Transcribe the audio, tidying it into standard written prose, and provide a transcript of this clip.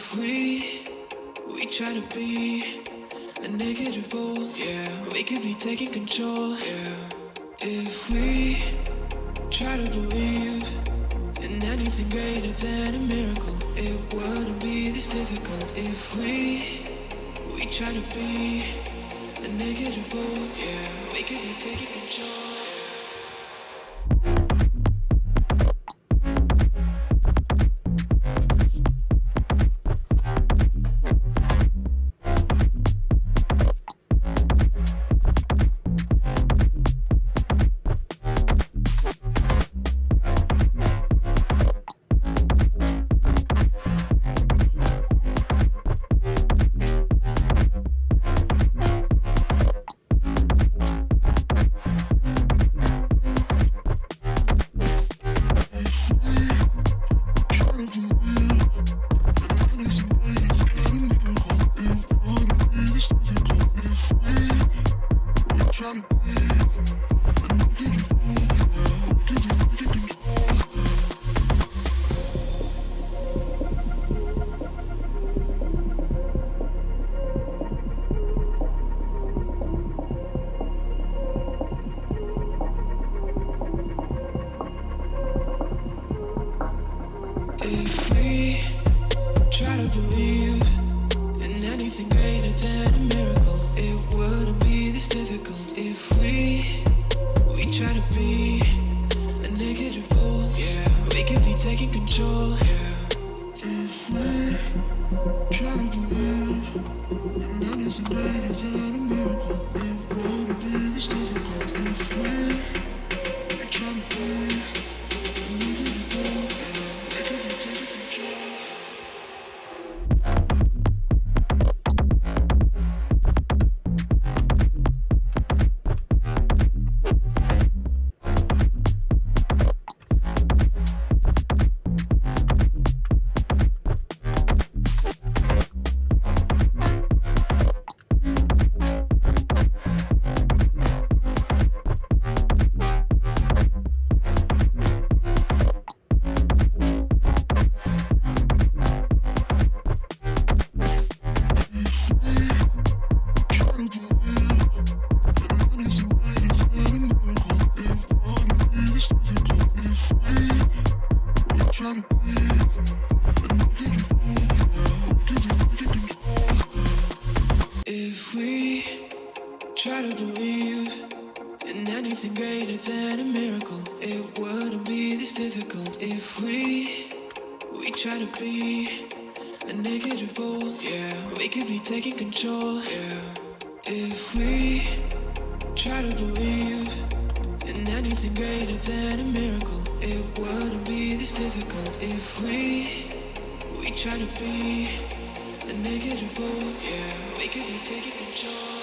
If we try to be a negative pole, yeah, we could be taking control, yeah. If we try to believe in anything greater than a miracle, it wouldn't be this difficult. If we try to be a negative pole, yeah, we could be taking control. If we try to believe in anything greater than a miracle, it wouldn't be this difficult. If we try to be a negative pole, yeah, we could be taking control, yeah. If we try to believe in anything greater than a miracle, it wouldn't be this difficult. If we try to be a negative pole, yeah, we could be taking control. If we try to believe in anything greater than a miracle, it wouldn't be this difficult. If we try to be a negative pole, yeah, we could be taking control, yeah. If we try to believe in anything greater than a miracle, it wouldn't be this difficult. If we try to be a negative pole, yeah, we could be taking control.